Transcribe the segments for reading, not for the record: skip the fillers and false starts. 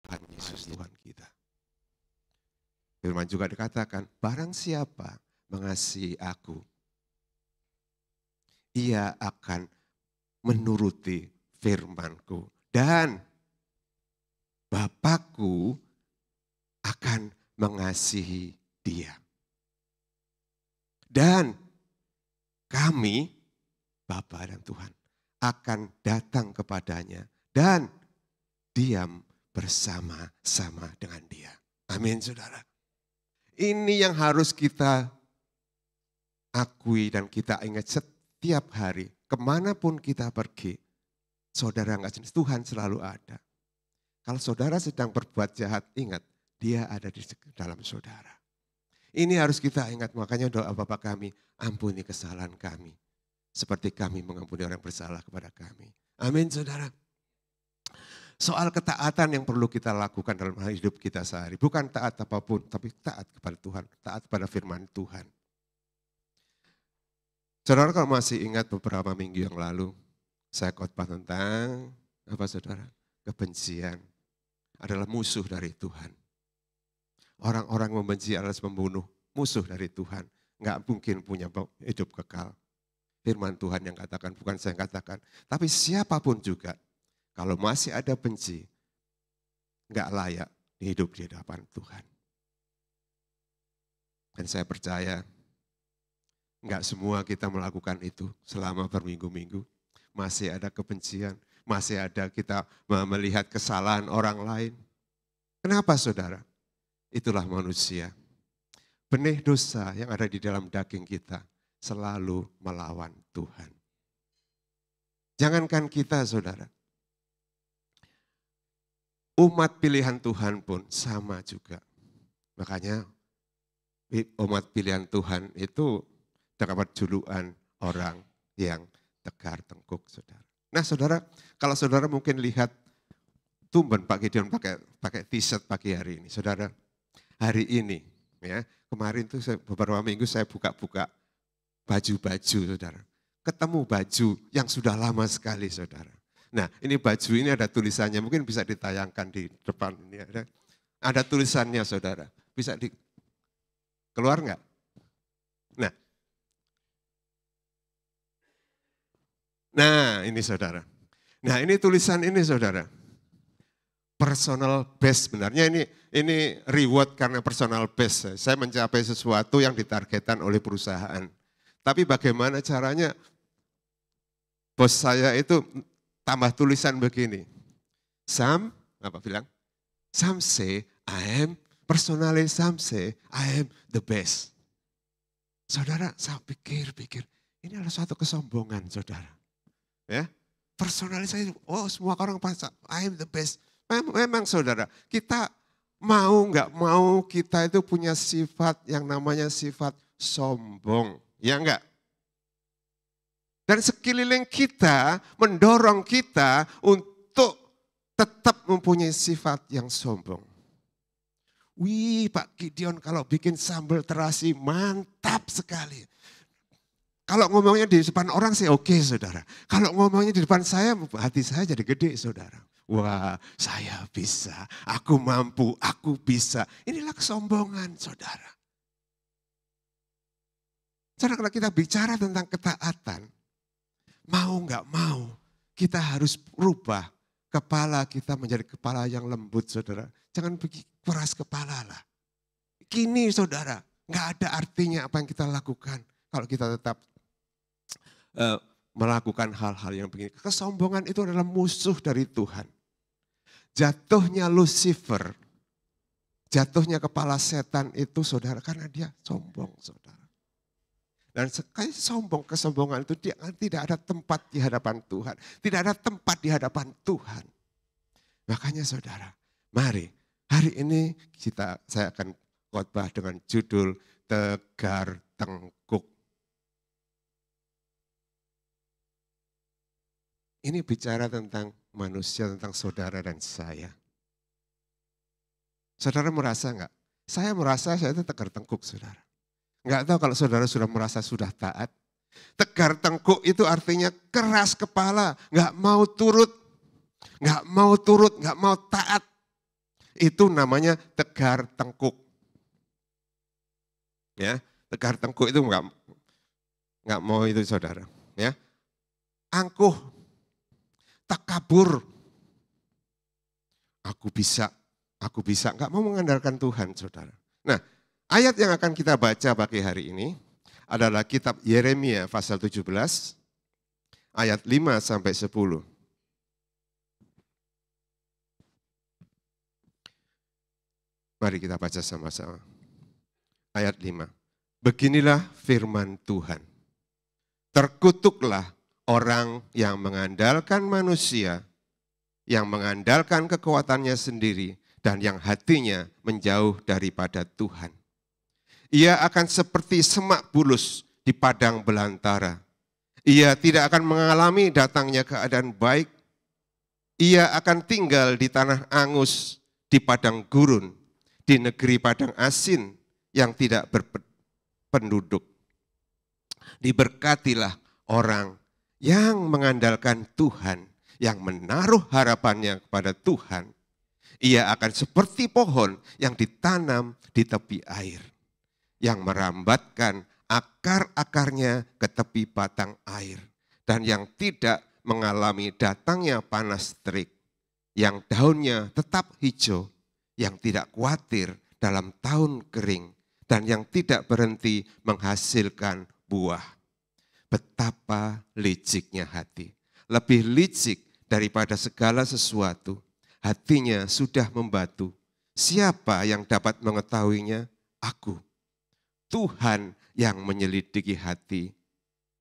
Tuhan Yesus Tuhan kita. Firman juga dikatakan, barang siapa mengasihi aku, ia akan menuruti firman-Ku. Dan Bapakku akan mengasihi dia. Dan kami, Bapa dan Tuhan, akan datang kepadanya dan diam bersama-sama dengan dia. Amin, saudara. Ini yang harus kita akui dan kita ingat setiap hari. Kemanapun kita pergi, saudara nggak jenis, Tuhan selalu ada. Kalau saudara sedang berbuat jahat, ingat, dia ada di dalam saudara. Ini harus kita ingat, makanya doa Bapa kami, ampuni kesalahan kami. Seperti kami mengampuni orang bersalah kepada kami. Amin, saudara. Soal ketaatan yang perlu kita lakukan dalam hidup kita sehari. Bukan taat apapun, tapi taat kepada Tuhan. Taat pada firman Tuhan. Saudara kalau masih ingat beberapa minggu yang lalu, saya khotbah tentang, apa saudara? Kebencian adalah musuh dari Tuhan. Orang-orang membenci adalah pembunuh, musuh dari Tuhan. Enggak mungkin punya hidup kekal. Firman Tuhan yang katakan, bukan saya yang katakan. Tapi siapapun juga, kalau masih ada benci, enggak layak hidup di hadapan Tuhan. Dan saya percaya, enggak semua kita melakukan itu selama berminggu-minggu. Masih ada kebencian, masih ada kita melihat kesalahan orang lain. Kenapa saudara? Itulah manusia. Benih dosa yang ada di dalam daging kita selalu melawan Tuhan. Jangankan kita saudara. Umat pilihan Tuhan pun sama juga. Makanya umat pilihan Tuhan itu dapat julukan orang yang tegar tengkuk saudara. Nah saudara, kalau saudara mungkin lihat tumben Pak Gideon pakai t-shirt pagi hari ini. Saudara, hari ini ya, kemarin tuh beberapa minggu saya buka-buka baju-baju saudara. Ketemu baju yang sudah lama sekali saudara. Nah ini baju ini ada tulisannya, mungkin bisa ditayangkan di depan ini. Ada tulisannya saudara, bisa keluar nggak? Nah ini saudara. Nah ini tulisan ini saudara. Personal best sebenarnya ini reward karena personal best. Saya mencapai sesuatu yang ditargetkan oleh perusahaan. Tapi bagaimana caranya? Bos saya itu tambah tulisan begini. Some say I am personally, some say I am the best. Saudara, saya pikir ini adalah suatu kesombongan saudara. Ya, personalis saya, semua orang pasang, I am the best. Memang saudara, kita mau nggak mau kita itu punya sifat yang namanya sifat sombong, ya enggak? Dan sekeliling kita mendorong kita untuk tetap mempunyai sifat yang sombong. Wih Pak Gideon kalau bikin sambal terasi mantap sekali. Kalau ngomongnya di depan orang sih oke saudara. Kalau ngomongnya di depan saya, hati saya jadi gede saudara. Wah saya bisa, aku mampu, aku bisa. Inilah kesombongan saudara. Saudara kalau kita bicara tentang ketaatan, mau nggak mau kita harus rubah kepala kita menjadi kepala yang lembut saudara. Jangan keras kepala lah. Kini saudara, nggak ada artinya apa yang kita lakukan kalau kita tetap melakukan hal-hal yang begini. Kesombongan itu adalah musuh dari Tuhan. Jatuhnya Lucifer, jatuhnya kepala setan itu saudara karena dia sombong saudara. Dan sekali kesombongan itu dia tidak ada tempat di hadapan Tuhan. Tidak ada tempat di hadapan Tuhan. Makanya saudara, mari hari ini saya akan khotbah dengan judul Tegar Tengkuk. Ini bicara tentang manusia, tentang saudara dan saya. Saudara merasa enggak? Saya merasa saya itu tegar tengkuk saudara. Enggak tahu kalau saudara sudah merasa sudah taat. Tegar tengkuk itu artinya keras kepala, enggak mau turut, enggak mau taat. Itu namanya tegar tengkuk. Ya, tegar tengkuk itu enggak mau itu saudara. Ya, angkuh, takabur. Aku bisa, enggak mau mengandalkan Tuhan saudara. Nah, ayat yang akan kita baca pagi hari ini adalah kitab Yeremia pasal 17 ayat 5 sampai 10. Mari kita baca sama-sama. Ayat 5. Beginilah firman Tuhan. Terkutuklah orang yang mengandalkan manusia, yang mengandalkan kekuatannya sendiri, dan yang hatinya menjauh daripada Tuhan. Ia akan seperti semak bulus di padang belantara. Ia tidak akan mengalami datangnya keadaan baik. Ia akan tinggal di tanah angus, di padang gurun, di negeri padang asin yang tidak berpenduduk. Diberkatilah orang yang mengandalkan Tuhan, yang menaruh harapannya kepada Tuhan. Ia akan seperti pohon yang ditanam di tepi air, yang merambatkan akar-akarnya ke tepi batang air, dan yang tidak mengalami datangnya panas terik, yang daunnya tetap hijau, yang tidak khawatir dalam tahun kering, dan yang tidak berhenti menghasilkan buah. Betapa liciknya hati, lebih licik daripada segala sesuatu. Hatinya sudah membatu. Siapa yang dapat mengetahuinya? Aku. Tuhan yang menyelidiki hati,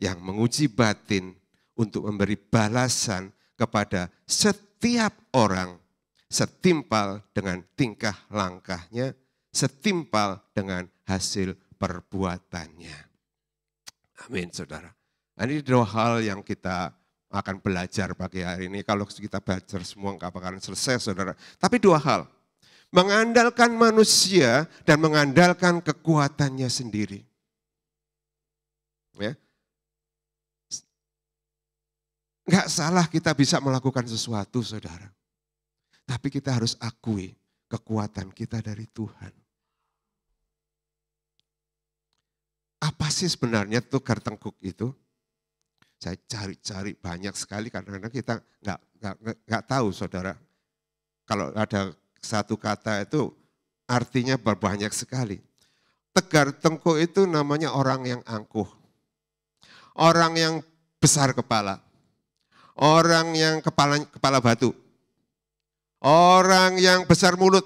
yang menguji batin untuk memberi balasan kepada setiap orang setimpal dengan tingkah langkahnya, setimpal dengan hasil perbuatannya. Amin, saudara. Ini dua hal yang kita akan belajar pagi hari ini. Kalau kita belajar semua nggak bakalan selesai, saudara. Tapi dua hal, mengandalkan manusia dan mengandalkan kekuatannya sendiri. Ya. Nggak salah kita bisa melakukan sesuatu, saudara. Tapi kita harus akui kekuatan kita dari Tuhan. Apa sih sebenarnya tegar tengkuk itu? Saya cari-cari banyak sekali karena kita nggak tahu, saudara. Kalau ada satu kata itu artinya banyak sekali. Tegar tengkuk itu namanya orang yang angkuh, orang yang besar kepala, orang yang kepala batu, orang yang besar mulut,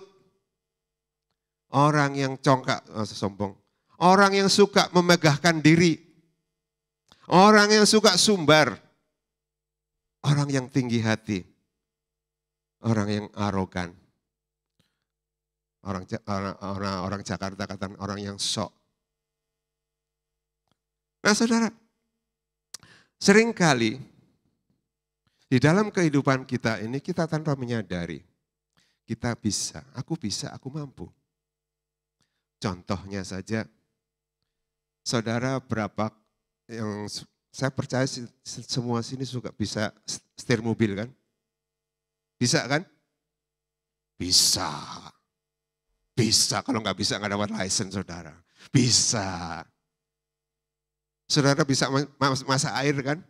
orang yang congkak, sombong, orang yang suka memegahkan diri, orang yang suka sumbar, orang yang tinggi hati, orang yang arogan. Orang Jakarta katakan orang yang sok. Nah saudara, seringkali di dalam kehidupan kita ini kita tanpa menyadari, kita bisa, aku mampu. Contohnya saja, saudara berapa yang saya percaya semua sini suka bisa setir mobil kan? Bisa kan? Bisa. Bisa, kalau nggak bisa nggak dapat license saudara. Bisa. Saudara bisa masak air kan?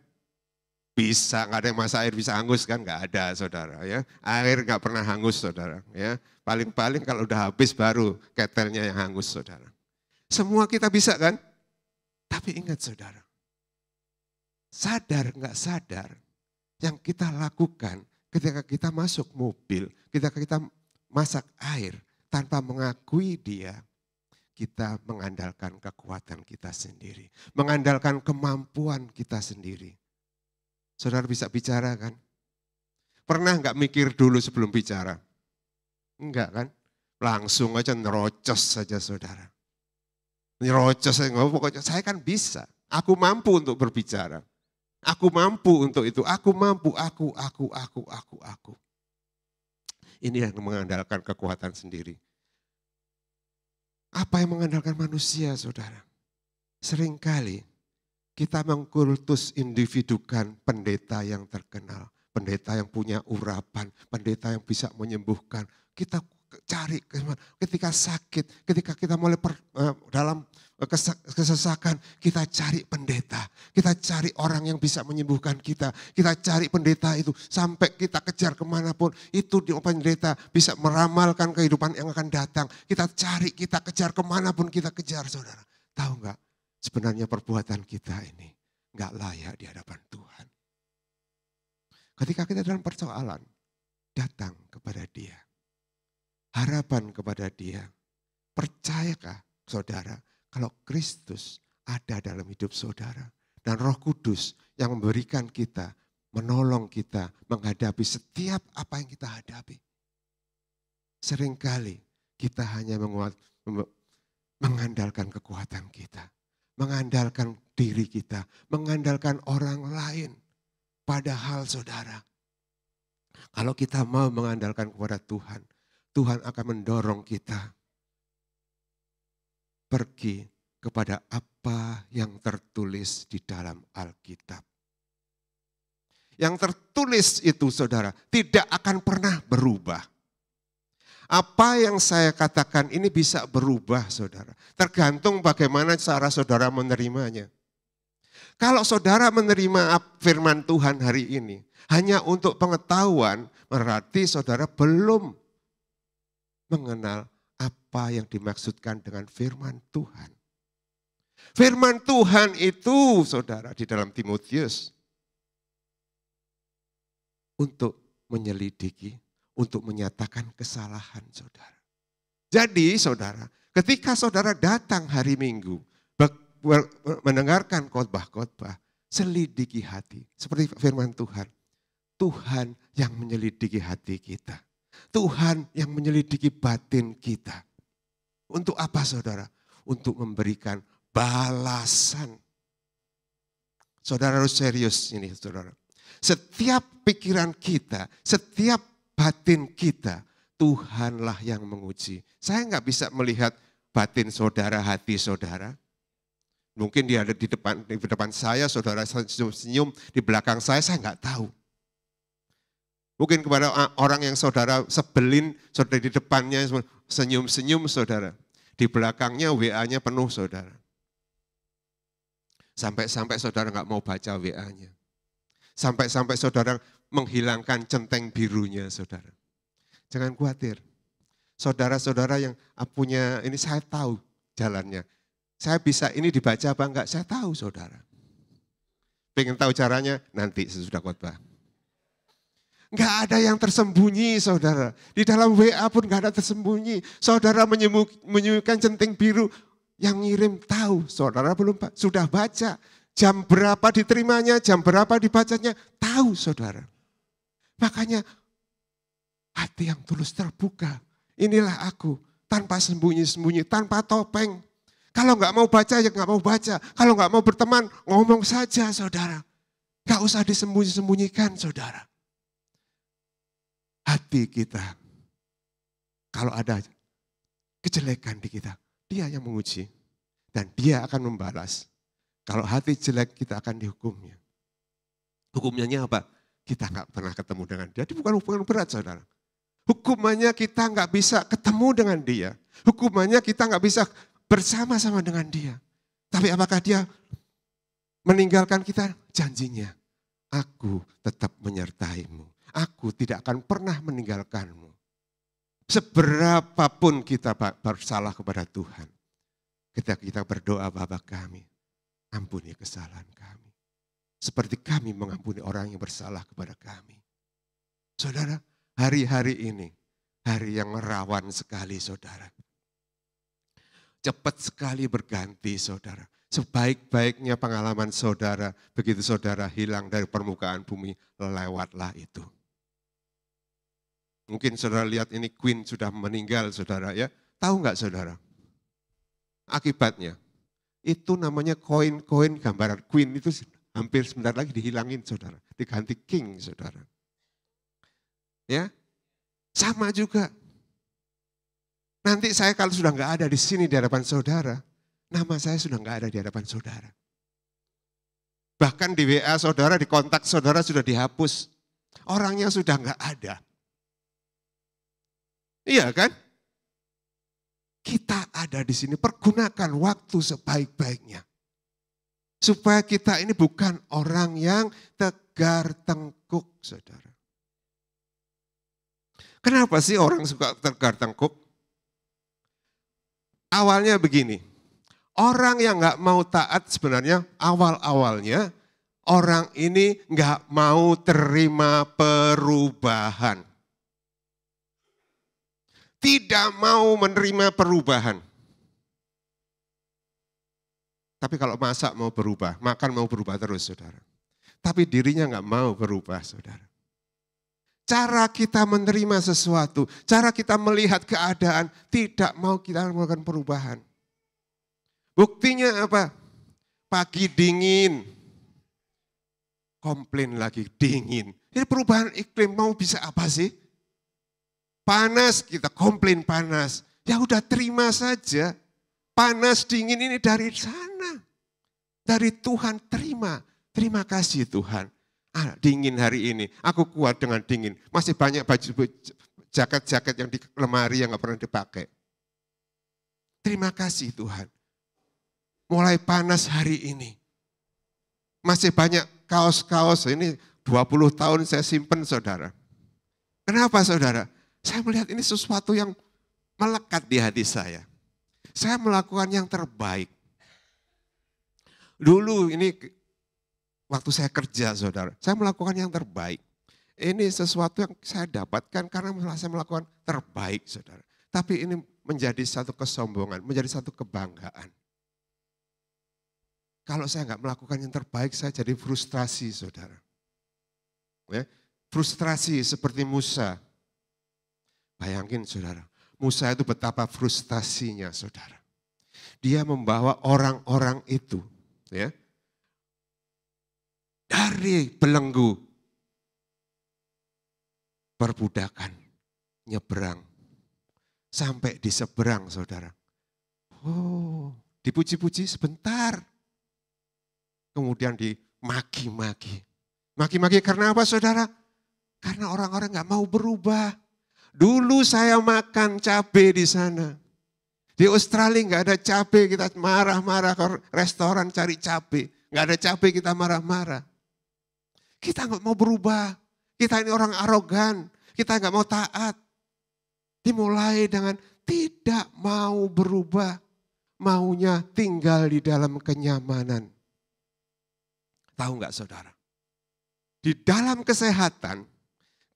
Bisa, nggak ada yang masak air bisa hangus kan? Nggak ada saudara ya. Air nggak pernah hangus saudara ya. Paling-paling kalau udah habis baru ketelnya yang hangus saudara. Semua kita bisa kan? Tapi ingat saudara, sadar nggak sadar, yang kita lakukan ketika kita masuk mobil, ketika kita masak air, tanpa mengakui dia, kita mengandalkan kekuatan kita sendiri. Mengandalkan kemampuan kita sendiri. Saudara bisa bicara kan? Pernah nggak mikir dulu sebelum bicara? Enggak kan? Langsung aja nerocos saja saudara. Nerocos saja, pokoknya saya kan bisa. Aku mampu untuk berbicara. Aku mampu untuk itu. Aku mampu, aku. Ini yang mengandalkan kekuatan sendiri. Apa yang mengandalkan manusia, saudara? Seringkali kita mengkultus individukan pendeta yang terkenal, pendeta yang punya urapan, pendeta yang bisa menyembuhkan. cari, ketika sakit, ketika kita mulai dalam kesesakan, kita cari pendeta. Kita cari orang yang bisa menyembuhkan kita. Kita cari pendeta itu sampai kita kejar kemanapun. Itu di pendeta bisa meramalkan kehidupan yang akan datang. Kita cari, kita kejar kemanapun kita kejar, saudara. Tahu enggak, sebenarnya perbuatan kita ini enggak layak di hadapan Tuhan. Ketika kita dalam persoalan, datang kepada Dia. Harapan kepada Dia. Percayakah saudara kalau Kristus ada dalam hidup saudara. Dan Roh Kudus yang memberikan kita, menolong kita menghadapi setiap apa yang kita hadapi. Seringkali kita hanya mengandalkan kekuatan kita. Mengandalkan diri kita. Mengandalkan orang lain. Padahal saudara, kalau kita mau mengandalkan kepada Tuhan, Tuhan akan mendorong kita pergi kepada apa yang tertulis di dalam Alkitab. Yang tertulis itu saudara tidak akan pernah berubah. Apa yang saya katakan ini bisa berubah saudara. Tergantung bagaimana cara saudara menerimanya. Kalau saudara menerima firman Tuhan hari ini hanya untuk pengetahuan, berarti saudara belum mengenal apa yang dimaksudkan dengan firman Tuhan. Firman Tuhan itu, saudara, di dalam Timotius, untuk menyelidiki, untuk menyatakan kesalahan saudara. Jadi saudara, ketika saudara datang hari Minggu, mendengarkan khotbah-khotbah, selidiki hati. Seperti firman Tuhan. Tuhan yang menyelidiki hati kita. Tuhan yang menyelidiki batin kita. Untuk apa saudara? Untuk memberikan balasan. Saudara harus serius ini saudara. Setiap pikiran kita, setiap batin kita, Tuhanlah yang menguji. Saya nggak bisa melihat batin saudara, hati saudara. Mungkin dia ada di depan saya, saudara senyum-senyum, di belakang saya nggak tahu. Mungkin kepada orang yang saudara sebelin, saudara di depannya senyum-senyum saudara. Di belakangnya WA-nya penuh saudara. Sampai-sampai saudara nggak mau baca WA-nya. Sampai-sampai saudara menghilangkan centeng birunya saudara. Jangan khawatir. Saudara-saudara yang punya, ini saya tahu jalannya. Saya bisa ini dibaca apa enggak, saya tahu saudara. Pengen tahu caranya, nanti sesudah khotbah. Enggak ada yang tersembunyi saudara. Di dalam WA pun enggak ada tersembunyi. Saudara menyembunyikan centeng biru, yang ngirim tahu. Saudara belum sudah baca. Jam berapa diterimanya, jam berapa dibacanya, tahu saudara. Makanya hati yang tulus terbuka. Inilah aku, tanpa sembunyi-sembunyi, tanpa topeng. Kalau enggak mau baca, ya enggak mau baca. Kalau enggak mau berteman, ngomong saja saudara. Enggak usah disembunyi-sembunyikan saudara. Hati kita, kalau ada kejelekan di kita, Dia yang menguji. Dan Dia akan membalas. Kalau hati jelek, kita akan dihukumnya. Hukumnya apa? Kita enggak pernah ketemu dengan Dia. Jadi bukan hukuman berat saudara. Hukumannya kita enggak bisa ketemu dengan Dia. Hukumannya kita enggak bisa bersama-sama dengan Dia. Tapi apakah Dia meninggalkan kita? Janjinya, aku tetap menyertaimu. Aku tidak akan pernah meninggalkanmu. Seberapapun kita bersalah kepada Tuhan. Ketika kita berdoa, Bapa kami, ampuni kesalahan kami. Seperti kami mengampuni orang yang bersalah kepada kami. Saudara, hari-hari ini, hari yang rawan sekali saudara. Cepat sekali berganti saudara. Sebaik-baiknya pengalaman saudara, begitu saudara hilang dari permukaan bumi, lewatlah itu. Mungkin saudara lihat ini Queen sudah meninggal saudara ya. Tahu nggak saudara? Akibatnya, itu namanya koin-koin gambaran Queen itu hampir sebentar lagi dihilangin saudara. Diganti King saudara. Ya, sama juga. Nanti saya kalau sudah nggak ada di sini di hadapan saudara, nama saya sudah nggak ada di hadapan saudara. Bahkan di WA saudara, di kontak saudara sudah dihapus. Orangnya sudah nggak ada. Iya kan? Kita ada di sini, pergunakan waktu sebaik-baiknya. Supaya kita ini bukan orang yang tegar tengkuk, saudara. Kenapa sih orang suka tegar tengkuk? Awalnya begini, orang yang nggak mau taat sebenarnya awal-awalnya orang ini nggak mau terima perubahan. Tidak mau menerima perubahan. Tapi kalau masak mau berubah, makan mau berubah terus, saudara. Tapi dirinya nggak mau berubah, saudara. Cara kita menerima sesuatu, cara kita melihat keadaan, tidak mau kita melakukan perubahan. Buktinya apa? Pagi dingin, komplain lagi dingin. Ini perubahan iklim mau bisa apa sih? Panas, kita komplain panas. Ya udah terima saja. Panas dingin ini dari sana. Dari Tuhan terima. Terima kasih Tuhan. Dingin hari ini, aku kuat dengan dingin. Masih banyak baju jaket-jaket yang di lemari yang gak pernah dipakai. Terima kasih Tuhan. Mulai panas hari ini. Masih banyak kaos-kaos, ini 20 tahun saya simpen saudara. Kenapa saudara? Saya melihat ini sesuatu yang melekat di hati saya. Saya melakukan yang terbaik. Dulu ini waktu saya kerja saudara, saya melakukan yang terbaik. Ini sesuatu yang saya dapatkan karena saya melakukan terbaik saudara. Tapi ini menjadi satu kesombongan, menjadi satu kebanggaan. Kalau saya nggak melakukan yang terbaik, saya jadi frustrasi saudara. Ya, frustrasi seperti Musa. Bayangin saudara, Musa itu betapa frustasinya saudara. Dia membawa orang-orang itu ya dari belenggu perbudakan, nyebrang, sampai di seberang saudara. Oh, dipuji-puji sebentar. Kemudian dimaki-maki. Maki-maki karena apa saudara? Karena orang-orang gak mau berubah. Dulu saya makan cabai di sana. Di Australia nggak ada cabai, kita marah-marah ke restoran cari cabai. Nggak ada cabai kita marah-marah. Kita nggak mau berubah. Kita ini orang arogan. Kita nggak mau taat. Dimulai dengan tidak mau berubah. Maunya tinggal di dalam kenyamanan. Tahu nggak saudara? Di dalam kesehatan,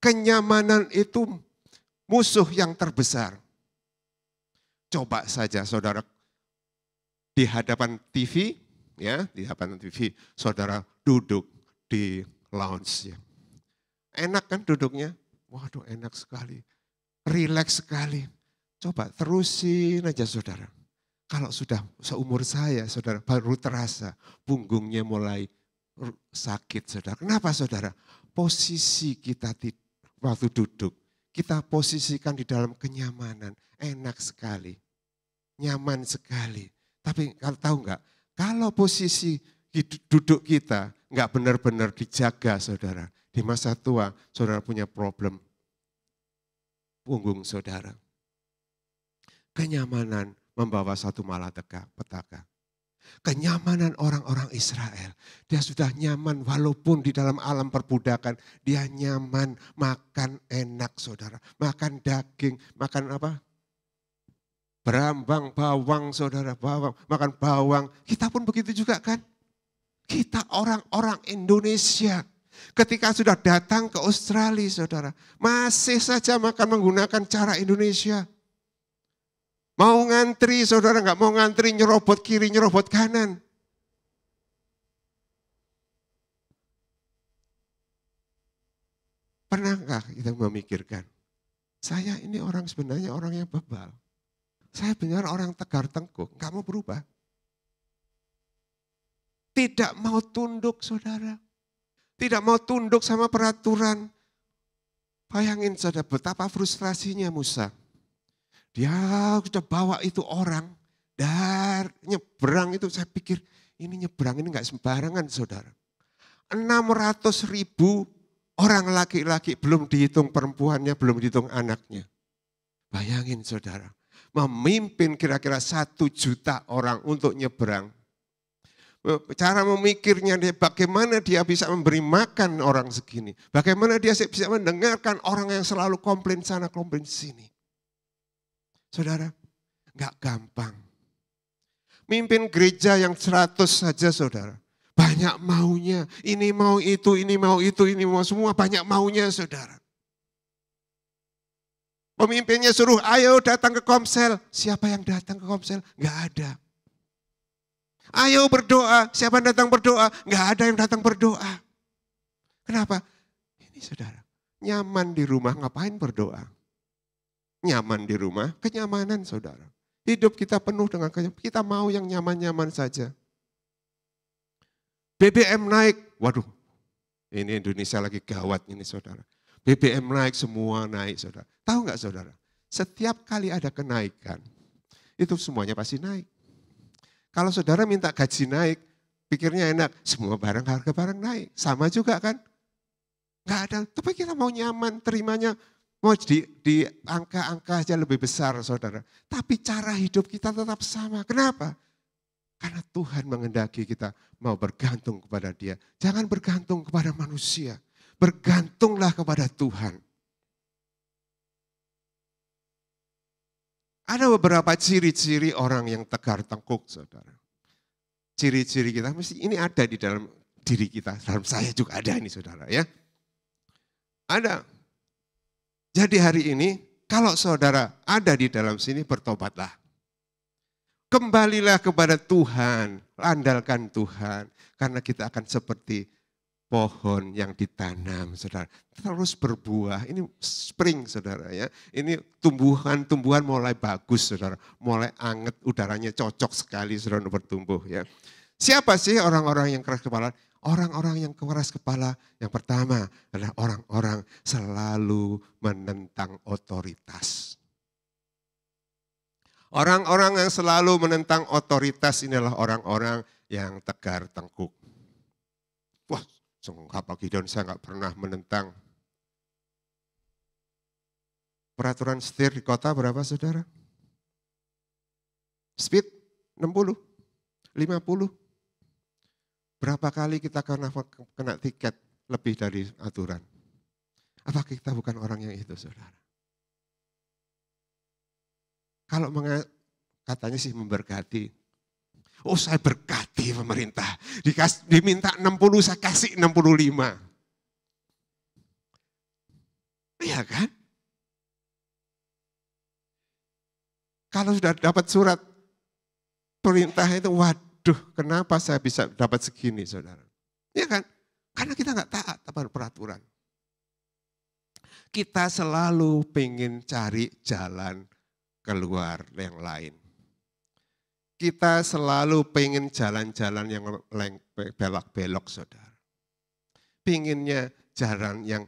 kenyamanan itu musuh yang terbesar. Coba saja saudara di hadapan TV, ya, di hadapan TV, saudara duduk di lounge. Ya. Enak kan duduknya? Waduh enak sekali, rileks sekali. Coba terusin aja saudara. Kalau sudah seumur saya, saudara baru terasa punggungnya mulai sakit saudara. Kenapa saudara? Posisi kita waktu duduk. Kita posisikan di dalam kenyamanan, enak sekali, nyaman sekali. Tapi kalau tahu enggak, kalau posisi duduk kita enggak benar-benar dijaga saudara, di masa tua saudara punya problem punggung saudara. Kenyamanan membawa satu malapetaka. Kenyamanan orang-orang Israel. Dia sudah nyaman walaupun di dalam alam perbudakan. Dia nyaman makan enak saudara. Makan daging, makan apa? Berambang, bawang saudara, bawang. Makan bawang. Kita pun begitu juga kan? Kita orang-orang Indonesia. Ketika sudah datang ke Australia saudara. Masih saja makan menggunakan cara Indonesia. Mau ngantri, saudara nggak mau ngantri, nyerobot kiri, nyerobot kanan. Pernahkah kita memikirkan, saya ini orang sebenarnya orang yang bebal. Saya benar orang tegar tengkuk, nggak mau berubah. Tidak mau tunduk saudara. Tidak mau tunduk sama peraturan. Bayangin saudara betapa frustrasinya Musa. Dia sudah bawa itu orang dari nyebrang itu, saya pikir ini nyebrang ini enggak sembarangan saudara. 600.000 orang laki-laki, belum dihitung perempuannya, belum dihitung anaknya. Bayangin saudara, memimpin kira-kira 1 juta orang untuk nyebrang. Cara memikirnya dia, bagaimana dia bisa memberi makan orang segini. Bagaimana dia bisa mendengarkan orang yang selalu komplain sana, komplain sini. Saudara, gak gampang. Mimpin gereja yang 100 saja saudara. Banyak maunya, ini mau itu, ini mau itu, ini mau semua, banyak maunya saudara. Pemimpinnya suruh, ayo datang ke komsel. Siapa yang datang ke komsel? Gak ada. Ayo berdoa, siapa yang datang berdoa? Gak ada yang datang berdoa. Kenapa? Ini saudara, nyaman di rumah ngapain berdoa? Nyaman di rumah, kenyamanan saudara. Hidup kita penuh dengan kenyamanan, kita mau yang nyaman-nyaman saja. BBM naik, waduh, ini Indonesia lagi gawat ini saudara. BBM naik, semua naik saudara. Tahu nggak saudara? Setiap kali ada kenaikan, itu semuanya pasti naik. Kalau saudara minta gaji naik, pikirnya enak, semua harga barang naik. Sama juga kan? Nggak ada, tapi kita mau nyaman, terimanya mau di angka-angka aja lebih besar saudara. Tapi cara hidup kita tetap sama. Kenapa? Karena Tuhan menghendaki kita mau bergantung kepada Dia. Jangan bergantung kepada manusia. Bergantunglah kepada Tuhan. Ada beberapa ciri-ciri orang yang tegar tengkuk, saudara. Ciri-ciri kita, mesti ini ada di dalam diri kita. Dalam saya juga ada ini, saudara ya. Ada. Jadi hari ini, kalau saudara ada di dalam sini, bertobatlah. Kembalilah kepada Tuhan, andalkan Tuhan. Karena kita akan seperti pohon yang ditanam, saudara. Terus berbuah, ini spring, saudara ya. Ini tumbuhan mulai bagus, saudara. Mulai anget, udaranya cocok sekali, saudara, untuk bertumbuh ya. Siapa sih orang-orang yang keras kepala? Orang-orang yang keras kepala yang pertama adalah orang-orang selalu menentang otoritas. Orang-orang yang selalu menentang otoritas inilah orang-orang yang tegar tengkuk. Wah, apa Gideon, saya nggak pernah menentang. Peraturan setir di kota berapa saudara? Speed 60, 50. Berapa kali kita kena tiket lebih dari aturan? Apakah kita bukan orang yang itu saudara? Kalau katanya sih memberkati. Oh saya berkati pemerintah. Diminta 60 saya kasih 65. Iya kan? Kalau sudah dapat surat perintah itu, waduh kenapa saya bisa dapat segini saudara. Iya kan? Karena kita nggak taat pada peraturan. Kita selalu pengen cari jalan keluar yang lain. Kita selalu pengen jalan-jalan yang belok-belok saudara. Pinginnya jalan yang,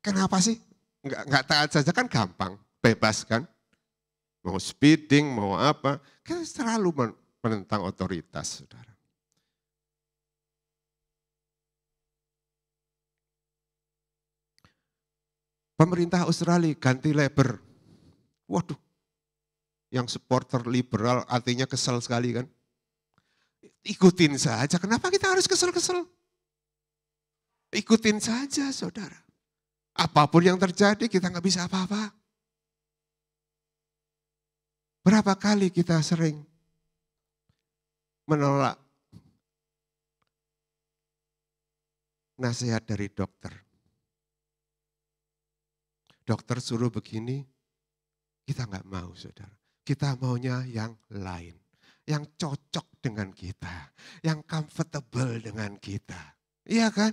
kenapa sih? Enggak taat saja kan gampang, bebas kan? Mau speeding, mau apa, kita selalu menentang otoritas saudara. Pemerintah Australia ganti labor. Waduh, yang supporter liberal artinya kesel sekali kan. Ikutin saja, kenapa kita harus kesel-kesel? Ikutin saja saudara. Apapun yang terjadi kita nggak bisa apa-apa. Berapa kali kita sering menolak nasihat dari dokter. Dokter suruh begini, kita nggak mau saudara. Kita maunya yang lain. Yang cocok dengan kita. Yang comfortable dengan kita. Iya kan?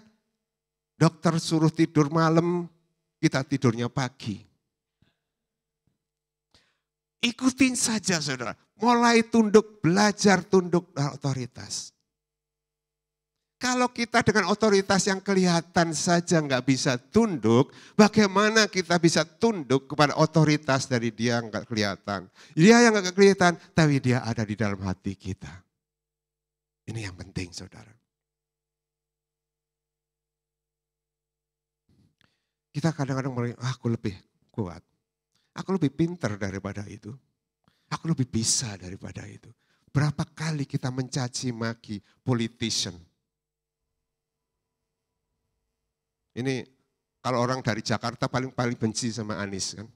Dokter suruh tidur malam, kita tidurnya pagi. Ikutin saja saudara. Mulai tunduk, belajar tunduk otoritas. Kalau kita dengan otoritas yang kelihatan saja nggak bisa tunduk, bagaimana kita bisa tunduk kepada otoritas dari dia yang nggak kelihatan? Dia yang nggak kelihatan, tapi dia ada di dalam hati kita. Ini yang penting saudara. Kita kadang-kadang merasa, aku lebih kuat. Aku lebih pintar daripada itu. Aku lebih bisa daripada itu. Berapa kali kita mencaci maki politician. Ini kalau orang dari Jakarta paling benci sama Anies kan.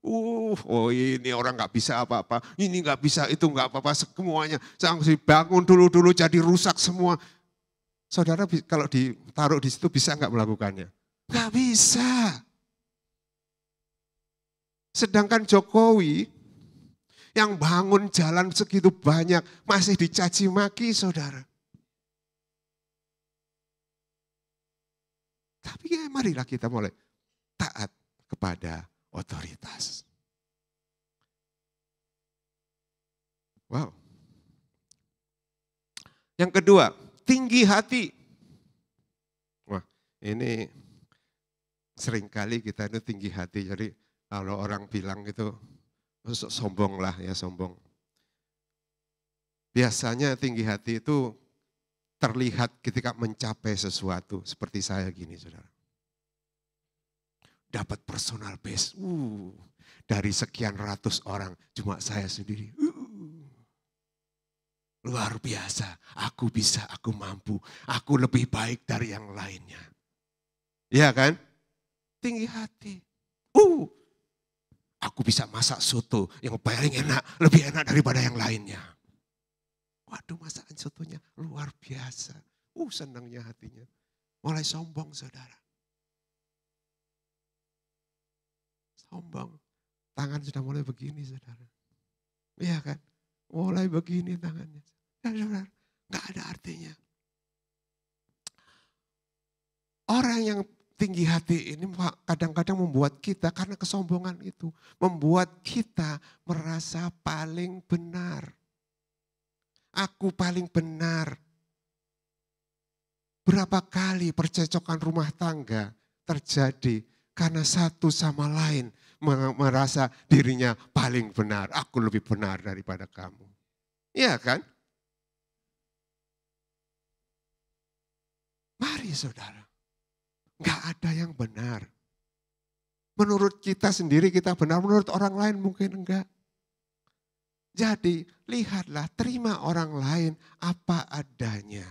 Oh ini orang nggak bisa apa-apa, ini nggak bisa, itu nggak apa-apa, semuanya. Sanksi bangun dulu jadi rusak semua. Saudara kalau ditaruh di situ bisa nggak melakukannya? Nggak bisa. Sedangkan Jokowi yang bangun jalan segitu banyak masih dicaci maki, saudara. Tapi ya marilah kita mulai taat kepada otoritas. Wow. Yang kedua, tinggi hati. Wah, ini seringkali kita itu tinggi hati. Jadi kalau orang bilang itu sombong lah ya, sombong. Biasanya tinggi hati itu terlihat ketika mencapai sesuatu. Seperti saya gini, saudara. Dapat personal base. Dari sekian ratus orang, cuma saya sendiri. Luar biasa, aku bisa, aku mampu. Aku lebih baik dari yang lainnya. Iya kan? Tinggi hati. Aku bisa masak soto yang paling enak, lebih enak daripada yang lainnya. Waduh, masakan sotonya luar biasa. Senangnya hatinya. Mulai sombong, saudara. Sombong. Tangan sudah mulai begini, saudara. Iya kan? Mulai begini tangannya. Ya, saudara, nggak ada artinya. Orang yang tinggi hati ini kadang-kadang membuat kita, karena kesombongan itu, membuat kita merasa paling benar. Aku paling benar. Berapa kali percecokan rumah tangga terjadi karena satu sama lain merasa dirinya paling benar. Aku lebih benar daripada kamu. Iya kan? Mari saudara. Enggak ada yang benar. Menurut kita sendiri kita benar, menurut orang lain mungkin enggak. Jadi lihatlah, terima orang lain apa adanya.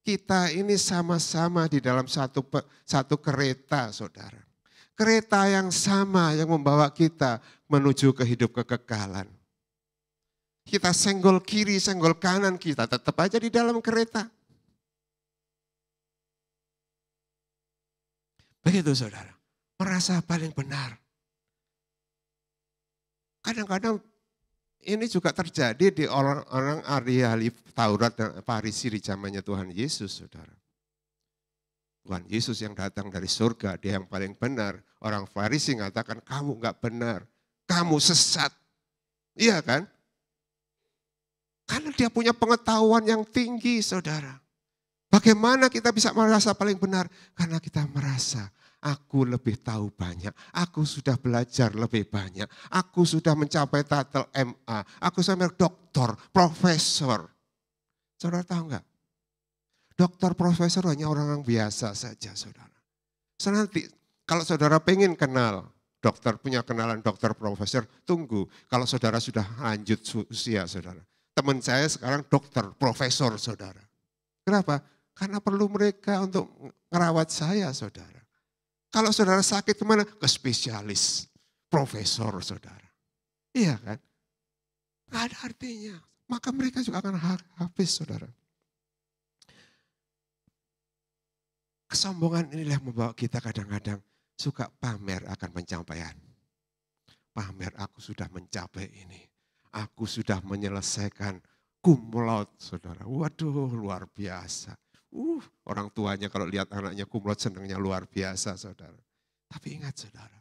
Kita ini sama-sama di dalam satu kereta, saudara. Kereta yang sama yang membawa kita menuju ke hidup kekekalan. Kita senggol kiri, senggol kanan, kita tetap aja di dalam kereta. Begitu saudara, merasa paling benar. Kadang-kadang ini juga terjadi di orang-orang ahli Taurat dan Farisi di zamannya Tuhan Yesus, saudara. Tuhan Yesus yang datang dari surga, dia yang paling benar. Orang Farisi mengatakan, kamu enggak benar, kamu sesat. Iya kan? Karena dia punya pengetahuan yang tinggi, saudara. Bagaimana kita bisa merasa paling benar? Karena kita merasa, aku lebih tahu banyak, aku sudah belajar lebih banyak, aku sudah mencapai title MA, aku sudah doktor, profesor. Saudara tahu enggak? Doktor, profesor hanya orang yang biasa saja, saudara. Nanti kalau saudara pengen kenal dokter, punya kenalan dokter, profesor, tunggu. Kalau saudara sudah lanjut usia, saudara. Teman saya sekarang dokter, profesor, saudara. Kenapa? Karena perlu mereka untuk merawat saya, saudara. Kalau saudara sakit kemana? Ke spesialis, profesor, saudara. Iya kan? Gak ada artinya. Maka mereka juga akan habis, saudara. Kesombongan inilah yang membawa kita kadang-kadang suka pamer akan pencapaian. Pamer, aku sudah mencapai ini. Aku sudah menyelesaikan cum laude, saudara. Waduh, luar biasa. Orang tuanya kalau lihat anaknya cum laude senangnya luar biasa, saudara. Tapi ingat, saudara.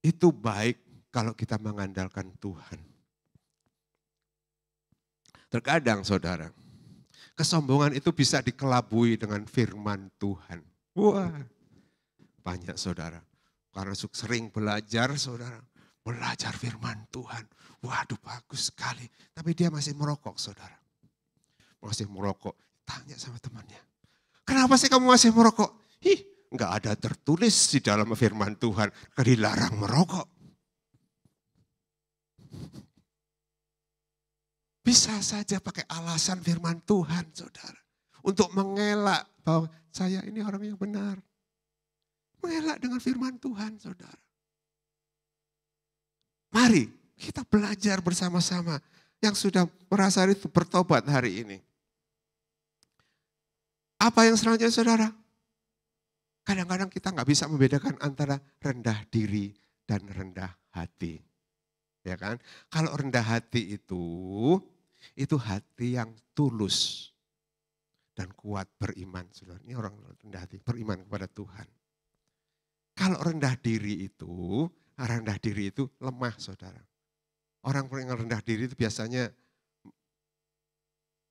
Itu baik kalau kita mengandalkan Tuhan. Terkadang, saudara, kesombongan itu bisa dikelabui dengan firman Tuhan. Wah, banyak saudara. Karena sering belajar, saudara. Belajar firman Tuhan. Waduh, bagus sekali. Tapi dia masih merokok, saudara. Masih merokok. Tanya sama temannya. Kenapa sih kamu masih merokok? Enggak ada tertulis di dalam firman Tuhan, dilarang merokok. Bisa saja pakai alasan firman Tuhan, saudara. Untuk mengelak bahwa saya ini orang yang benar. Mengelak dengan firman Tuhan, saudara. Mari kita belajar bersama-sama yang sudah merasa itu bertobat hari ini. Apa yang selanjutnya, saudara? Kadang-kadang kita nggak bisa membedakan antara rendah diri dan rendah hati. Ya kan? Kalau rendah hati itu hati yang tulus dan kuat beriman. Saudara. Ini orang rendah hati, beriman kepada Tuhan. Kalau rendah diri itu lemah, saudara. Orang yang rendah diri itu biasanya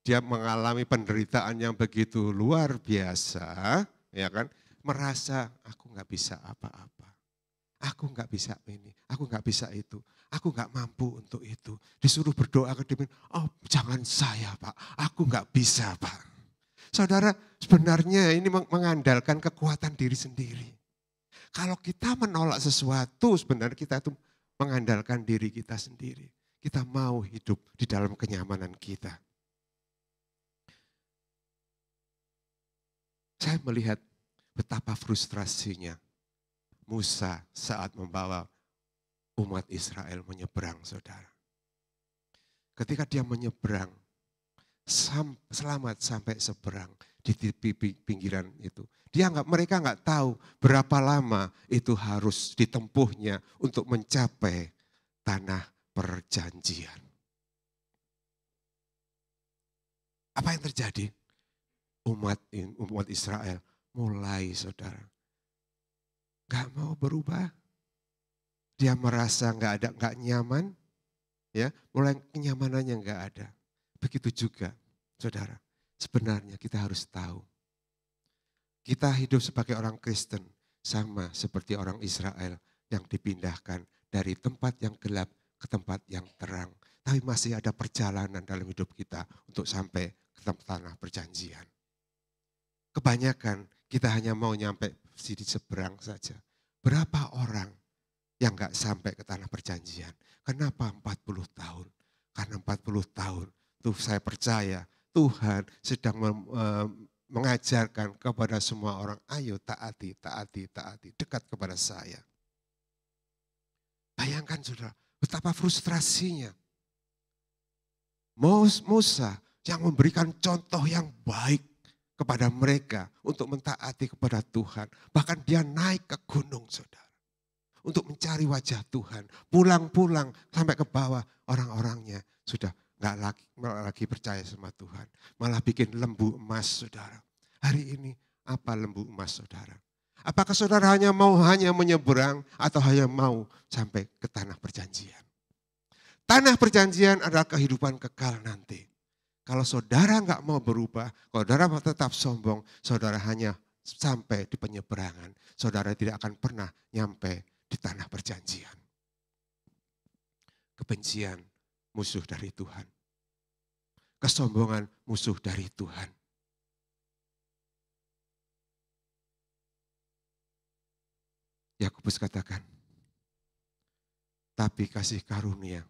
dia mengalami penderitaan yang begitu luar biasa, ya kan? Merasa aku nggak bisa apa-apa, aku nggak bisa ini, aku nggak bisa itu, aku nggak mampu untuk itu. Disuruh berdoa ke dia, oh jangan saya Pak, aku nggak bisa Pak. Saudara, sebenarnya ini mengandalkan kekuatan diri sendiri. Kalau kita menolak sesuatu, sebenarnya kita itu mengandalkan diri kita sendiri. Kita mau hidup di dalam kenyamanan kita. Saya melihat betapa frustrasinya Musa saat membawa umat Israel menyeberang, saudara. Ketika dia menyeberang, selamat sampai seberang di tepi pinggiran itu. Mereka nggak tahu berapa lama itu harus ditempuhnya untuk mencapai tanah perjanjian. Apa yang terjadi? Umat Israel mulai, saudara, nggak mau berubah. Dia merasa nggak nyaman, ya, mulai kenyamanannya nggak ada. Begitu juga, saudara. Sebenarnya kita harus tahu, kita hidup sebagai orang Kristen sama seperti orang Israel yang dipindahkan dari tempat yang gelap ke tempat yang terang. Tapi masih ada perjalanan dalam hidup kita untuk sampai ke tanah perjanjian. Kebanyakan kita hanya mau nyampe di seberang saja. Berapa orang yang gak sampai ke tanah perjanjian? Kenapa 40 tahun? Karena 40 tahun tuh saya percaya Tuhan sedang mengajarkan kepada semua orang, ayo taati, dekat kepada saya. Bayangkan saudara, betapa frustrasinya. Musa yang memberikan contoh yang baik kepada mereka untuk mentaati kepada Tuhan. Bahkan dia naik ke gunung, saudara. Untuk mencari wajah Tuhan. Pulang-pulang sampai ke bawah, orang-orangnya sudah nggak lagi percaya sama Tuhan. Malah bikin lembu emas, saudara. Hari ini apa lembu emas, saudara? Apakah saudara hanya menyeberang atau hanya mau sampai ke tanah perjanjian? Tanah perjanjian adalah kehidupan kekal nanti. Kalau saudara nggak mau berubah, kalau saudara tetap sombong, saudara hanya sampai di penyeberangan. Saudara tidak akan pernah nyampe di tanah perjanjian. Kebencian musuh dari Tuhan. Kesombongan musuh dari Tuhan. Yakobus katakan, tapi kasih karunia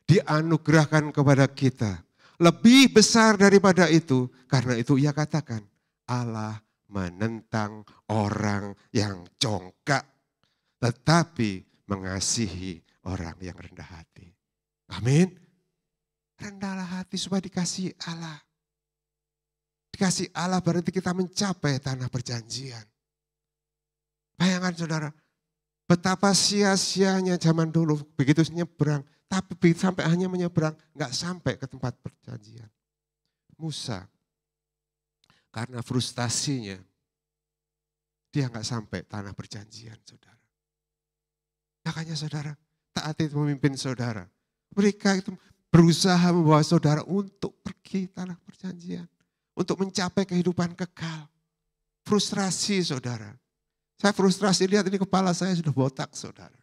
dianugerahkan kepada kita lebih besar daripada itu. Karena itu ia katakan, Allah menentang orang yang congkak, tetapi mengasihi orang yang rendah hati. Amin. Rendahlah hati supaya dikasihi Allah. Dikasih Allah berarti kita mencapai tanah perjanjian. Bayangkan saudara, betapa sia-sianya zaman dulu begitu nyebrang, tapi sampai hanya menyeberang, nggak sampai ke tempat perjanjian. Musa, karena frustasinya, dia nggak sampai tanah perjanjian, saudara. Makanya saudara, taati pemimpin saudara. Mereka itu berusaha membawa saudara untuk pergi tanah perjanjian, untuk mencapai kehidupan kekal. Frustrasi saudara. Saya frustrasi, lihat ini kepala saya sudah botak, saudara.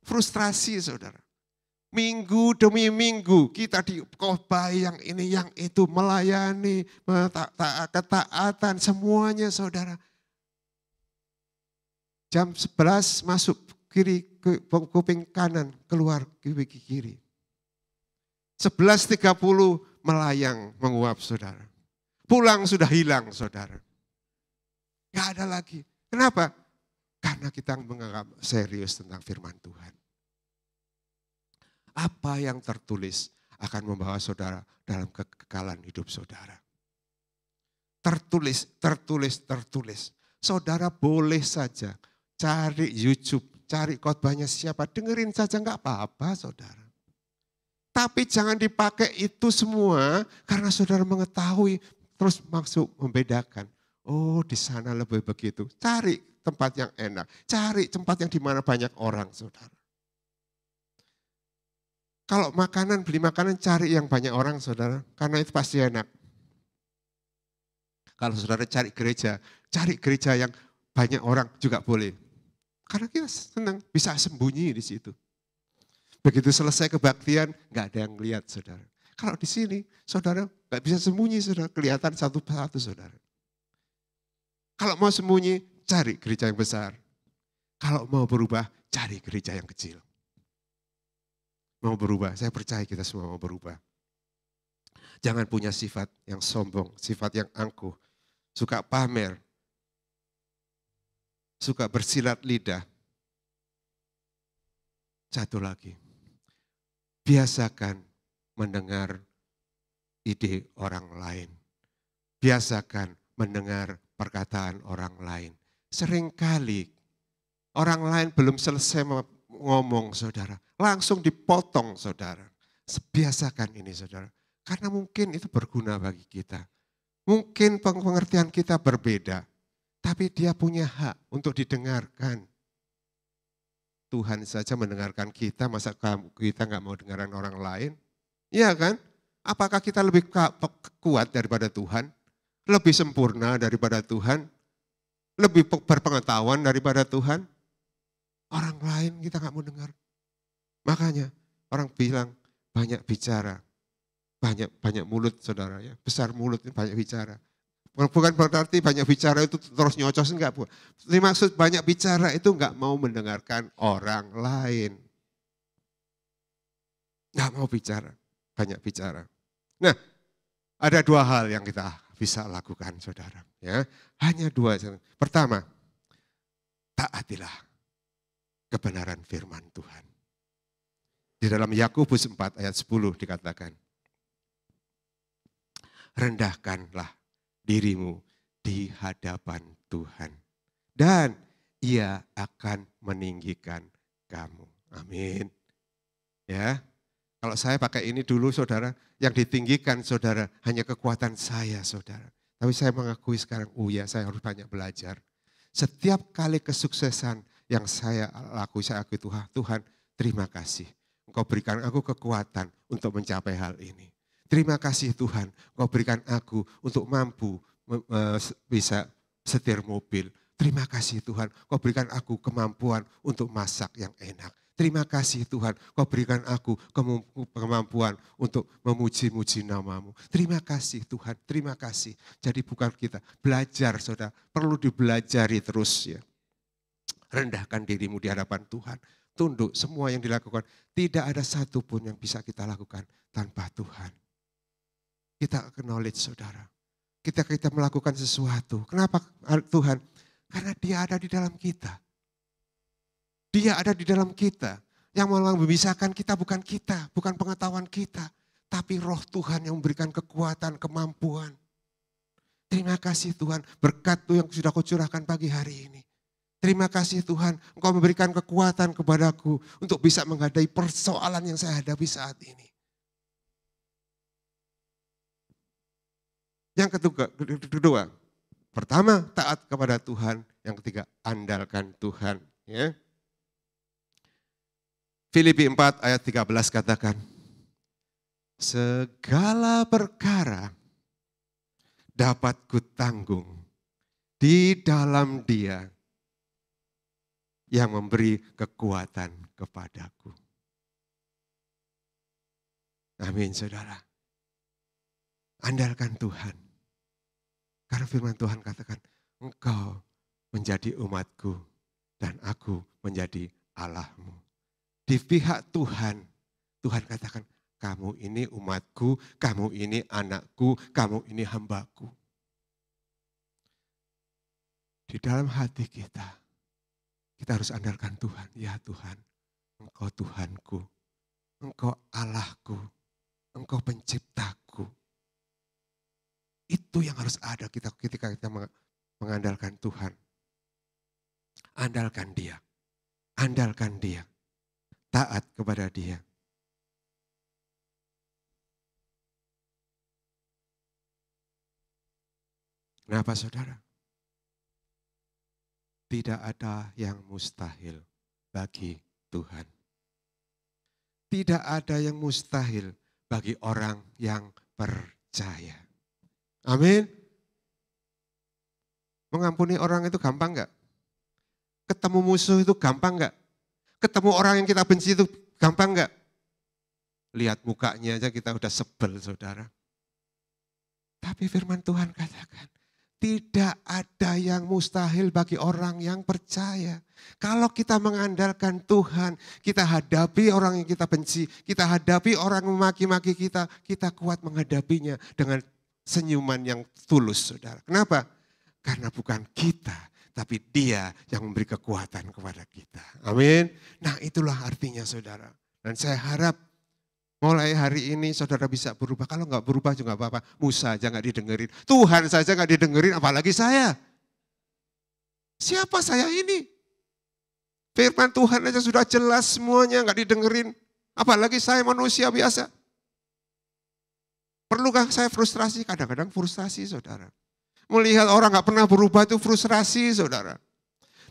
Frustrasi, saudara. Minggu demi minggu kita dikhotbah yang ini, yang itu, melayani, ketaatan, semuanya saudara. Jam 11 masuk kiri ke kuping kanan, keluar kuping kiri. 11.30 melayang menguap saudara. Pulang sudah hilang saudara. Gak ada lagi. Kenapa? Karena kita menganggap serius tentang firman Tuhan. Apa yang tertulis akan membawa saudara dalam kekekalan hidup saudara. Tertulis. Saudara boleh saja cari YouTube, cari khotbahnya siapa, dengerin saja enggak apa-apa saudara. Tapi jangan dipakai itu semua karena saudara mengetahui terus maksud membedakan. Oh di sana lebih begitu. Cari tempat yang enak, cari tempat yang di mana banyak orang saudara. Kalau makanan, beli makanan cari yang banyak orang saudara, karena itu pasti enak. Kalau saudara cari gereja yang banyak orang juga boleh. Karena kita senang, bisa sembunyi di situ. Begitu selesai kebaktian, nggak ada yang lihat saudara. Kalau di sini, saudara nggak bisa sembunyi saudara, kelihatan satu-satu saudara. Kalau mau sembunyi, cari gereja yang besar. Kalau mau berubah, cari gereja yang kecil. Mau berubah, saya percaya kita semua mau berubah. Jangan punya sifat yang sombong, sifat yang angkuh, suka pamer, suka bersilat lidah. Satu lagi, biasakan mendengar ide orang lain. Biasakan mendengar perkataan orang lain. Seringkali orang lain belum selesai ngomong saudara, langsung dipotong saudara. Biasakan ini saudara, karena mungkin itu berguna bagi kita. Mungkin pengertian kita berbeda, tapi dia punya hak untuk didengarkan. Tuhan saja mendengarkan kita, masa kita nggak mau dengarkan orang lain? Iya kan? Apakah kita lebih kuat daripada Tuhan? Lebih sempurna daripada Tuhan? Lebih berpengetahuan daripada Tuhan? Orang lain kita nggak mau dengar. Makanya orang bilang banyak bicara, banyak mulut saudara ya, besar mulut banyak bicara. Bukan berarti banyak bicara itu terus nyocos, enggak. Ini maksud banyak bicara itu enggak mau mendengarkan orang lain. Enggak mau bicara, banyak bicara. Nah, ada dua hal yang kita bisa lakukan saudara. Ya, hanya dua. Pertama, taatilah kebenaran firman Tuhan. Di dalam Yakobus 4 ayat 10 dikatakan, rendahkanlah dirimu di hadapan Tuhan dan Ia akan meninggikan kamu. Amin. Ya. Kalau saya pakai ini dulu saudara, yang ditinggikan saudara hanya kekuatan saya saudara. Tapi saya mengakui sekarang, saya harus banyak belajar. Setiap kali kesuksesan yang saya akui Tuhan, terima kasih. Engkau berikan aku kekuatan untuk mencapai hal ini. Terima kasih Tuhan, Engkau berikan aku untuk mampu bisa setir mobil. Terima kasih Tuhan, Engkau berikan aku kemampuan untuk masak yang enak. Terima kasih Tuhan, Kau berikan aku kemampuan untuk memuji-muji namamu. Terima kasih Tuhan, terima kasih. Jadi bukan kita, belajar saudara, perlu dibelajari terus ya. Rendahkan dirimu di hadapan Tuhan, tunduk semua yang dilakukan. Tidak ada satupun yang bisa kita lakukan tanpa Tuhan. Kita acknowledge saudara, kita melakukan sesuatu. Kenapa Tuhan? Karena Dia ada di dalam kita. Dia ada di dalam kita. Yang malah memisahkan kita bukan pengetahuan kita. Tapi roh Tuhan yang memberikan kekuatan, kemampuan. Terima kasih Tuhan, berkat yang sudah Kau curahkan pagi hari ini. Terima kasih Tuhan, Engkau memberikan kekuatan kepadaku untuk bisa menghadapi persoalan yang saya hadapi saat ini. Yang kedua, pertama taat kepada Tuhan. Yang ketiga, andalkan Tuhan. Ya. Filipi 4 ayat 13 katakan, segala perkara dapat kutanggung di dalam Dia yang memberi kekuatan kepadaku. Amin, saudara. Andalkan Tuhan. Karena firman Tuhan katakan, engkau menjadi umatku dan aku menjadi Allahmu. Di pihak Tuhan, Tuhan katakan, kamu ini umatku, kamu ini anakku, kamu ini hambaku. Di dalam hati kita harus andalkan Tuhan. Ya Tuhan, engkau Tuhanku, engkau Allahku, engkau penciptaku. Itu yang harus ada kita ketika kita mengandalkan Tuhan. Andalkan Dia. Andalkan Dia. Taat kepada Dia. Kenapa saudara? Tidak ada yang mustahil bagi Tuhan. Tidak ada yang mustahil bagi orang yang percaya. Amin. Mengampuni orang itu gampang enggak? Ketemu musuh itu gampang enggak? Ketemu orang yang kita benci itu gampang enggak? Lihat mukanya aja kita udah sebel saudara. Tapi firman Tuhan katakan, tidak ada yang mustahil bagi orang yang percaya. Kalau kita mengandalkan Tuhan, kita hadapi orang yang kita benci, kita hadapi orang yang memaki-maki kita, kita kuat menghadapinya dengan senyuman yang tulus, saudara. Kenapa? Karena bukan kita, tapi Dia yang memberi kekuatan kepada kita. Amin. Nah itulah artinya saudara. Dan saya harap mulai hari ini saudara bisa berubah. Kalau enggak berubah juga enggak apa-apa. Musa aja enggak didengerin. Tuhan saja enggak didengerin, apalagi saya. Siapa saya ini? Firman Tuhan aja sudah jelas semuanya enggak didengerin. Apalagi saya manusia biasa. Perlukah saya frustrasi? Kadang-kadang frustrasi saudara. Melihat orang enggak pernah berubah itu frustrasi saudara.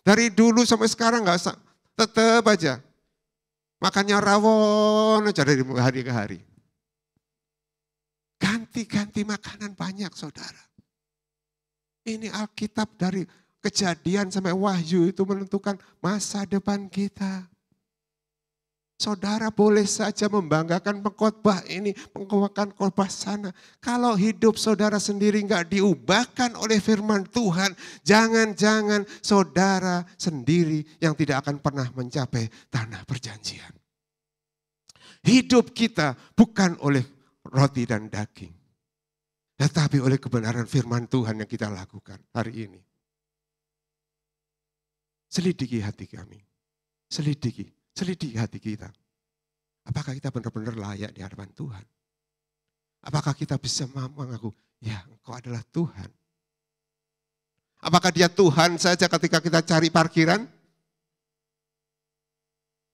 Dari dulu sampai sekarang enggak, tetap aja. Makannya rawon aja dari hari ke hari. Ganti-ganti makanan banyak saudara. Ini Alkitab dari Kejadian sampai Wahyu itu menentukan masa depan kita. Saudara boleh saja membanggakan pengkhotbah ini, pengkhotbah khotbah sana. Kalau hidup saudara sendiri enggak diubahkan oleh firman Tuhan, jangan-jangan saudara sendiri yang tidak akan pernah mencapai tanah perjanjian. Hidup kita bukan oleh roti dan daging, tetapi oleh kebenaran firman Tuhan yang kita lakukan hari ini. Selidiki hati kami, selidiki hati kita. Apakah kita benar-benar layak di hadapan Tuhan? Apakah kita bisa mengaku, ya Engkau adalah Tuhan. Apakah Dia Tuhan saja ketika kita cari parkiran?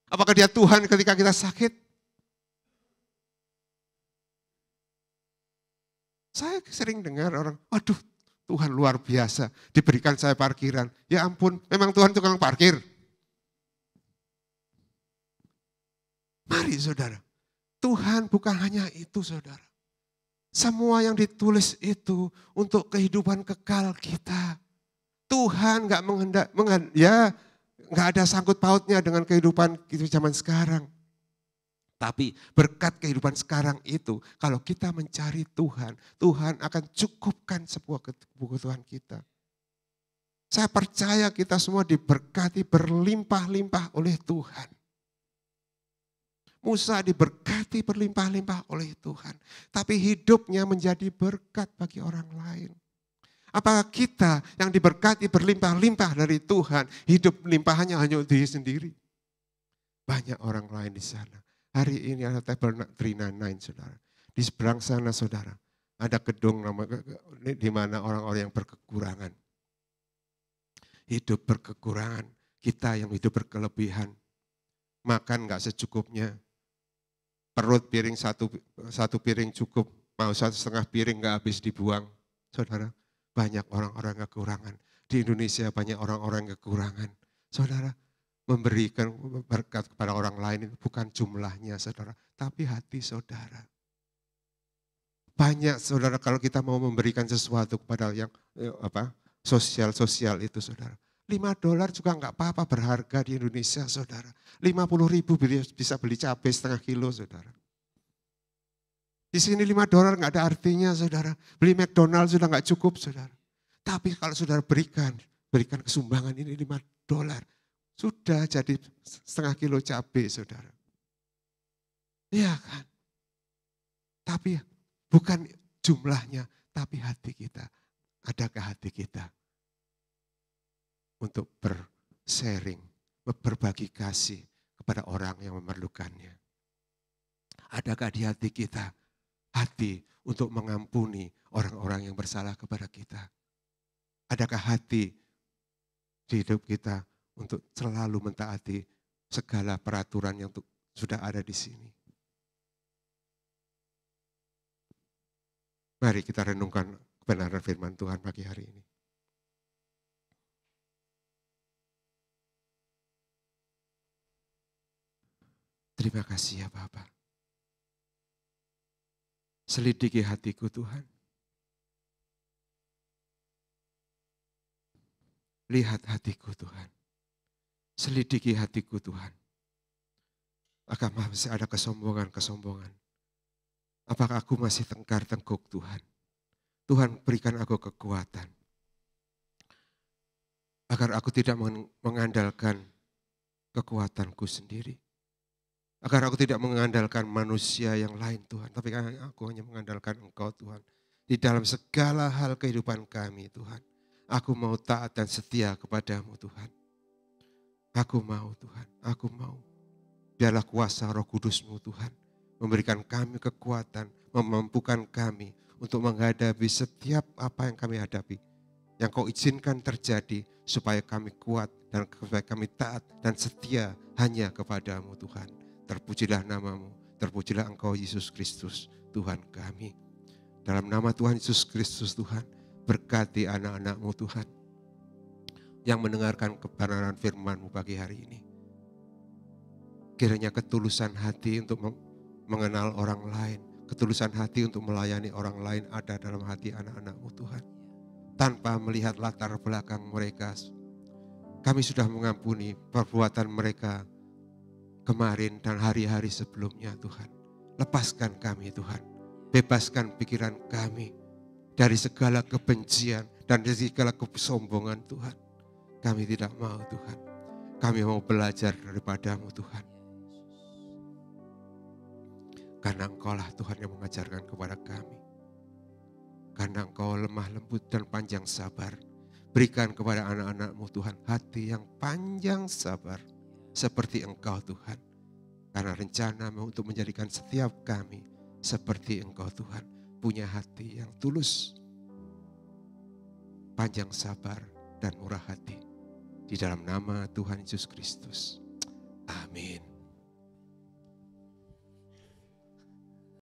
Apakah Dia Tuhan ketika kita sakit? Saya sering dengar orang, waduh Tuhan luar biasa, diberikan saya parkiran. Ya ampun, memang Tuhan tukang parkir. Mari saudara, Tuhan bukan hanya itu saudara. Semua yang ditulis itu untuk kehidupan kekal kita. Tuhan nggak ada sangkut pautnya dengan kehidupan kita zaman sekarang. Tapi berkat kehidupan sekarang itu, kalau kita mencari Tuhan, Tuhan akan cukupkan sebuah kebutuhan kita. Saya percaya kita semua diberkati berlimpah-limpah oleh Tuhan. Musa diberkati berlimpah-limpah oleh Tuhan. Tapi hidupnya menjadi berkat bagi orang lain. Apakah kita yang diberkati berlimpah-limpah dari Tuhan, hidup limpahannya hanya untuk diri sendiri? Banyak orang lain di sana. Hari ini ada Tabernacle 399, saudara. Di seberang sana, saudara, ada gedung di mana orang-orang yang berkekurangan. Hidup berkekurangan, kita yang hidup berkelebihan. Makan gak secukupnya. Perut piring satu piring cukup, mau 1,5 piring gak habis dibuang. Saudara, banyak orang-orang kekurangan. Di Indonesia banyak orang-orang kekurangan. Saudara, memberikan berkat kepada orang lain itu bukan jumlahnya saudara, tapi hati saudara. Banyak saudara kalau kita mau memberikan sesuatu kepada yang sosial itu saudara. $5 juga enggak apa-apa berharga di Indonesia saudara. 50.000 bisa beli cabai setengah kilo saudara. Di sini $5 nggak ada artinya, saudara. Beli McDonald sudah nggak cukup, saudara. Tapi kalau saudara berikan kesumbangan ini $5, sudah jadi setengah kilo cabai, saudara. Iya kan? Tapi bukan jumlahnya, tapi hati kita. Adakah hati kita untuk bersharing, berbagi kasih kepada orang yang memerlukannya? Adakah di hati kita hati untuk mengampuni orang-orang yang bersalah kepada kita? Adakah hati di hidup kita untuk selalu mentaati segala peraturan yang sudah ada di sini? Mari kita renungkan kebenaran firman Tuhan pagi hari ini. Terima kasih ya Bapa. Selidiki hatiku Tuhan. Lihat hatiku Tuhan. Selidiki hatiku Tuhan. Apakah masih ada kesombongan-kesombongan? Apakah aku masih tengkar-tengkuk Tuhan? Tuhan berikan aku kekuatan. Agar aku tidak mengandalkan kekuatanku sendiri. Agar aku tidak mengandalkan manusia yang lain Tuhan. Tapi aku hanya mengandalkan Engkau Tuhan. Di dalam segala hal kehidupan kami Tuhan. Aku mau taat dan setia kepadamu Tuhan. Aku mau Tuhan, aku mau. Biarlah kuasa Roh Kudus-Mu Tuhan. Memberikan kami kekuatan, memampukan kami untuk menghadapi setiap apa yang kami hadapi. Yang Kau izinkan terjadi supaya kami kuat dan supaya kami taat dan setia hanya kepadamu Tuhan. Terpujilah namamu, terpujilah Engkau Yesus Kristus Tuhan kami. Dalam nama Tuhan Yesus Kristus Tuhan, berkati anak-anak-Mu Tuhan. Yang mendengarkan kebenaran firman-Mu pagi hari ini. Kiranya ketulusan hati untuk mengenal orang lain, ketulusan hati untuk melayani orang lain ada dalam hati anak-anak-Mu Tuhan. Tanpa melihat latar belakang mereka, kami sudah mengampuni perbuatan mereka kemarin dan hari-hari sebelumnya Tuhan. Lepaskan kami Tuhan, bebaskan pikiran kami dari segala kebencian dan dari segala kesombongan Tuhan. Kami tidak mau Tuhan, kami mau belajar daripada-Mu Tuhan. Karena Engkau lah Tuhan yang mengajarkan kepada kami. Karena Engkau lemah lembut dan panjang sabar. Berikan kepada anak-anak-Mu Tuhan hati yang panjang sabar. Seperti Engkau Tuhan. Karena rencana-Mu untuk menjadikan setiap kami seperti Engkau Tuhan. Punya hati yang tulus, panjang sabar dan murah hati. Di dalam nama Tuhan Yesus Kristus. Amin.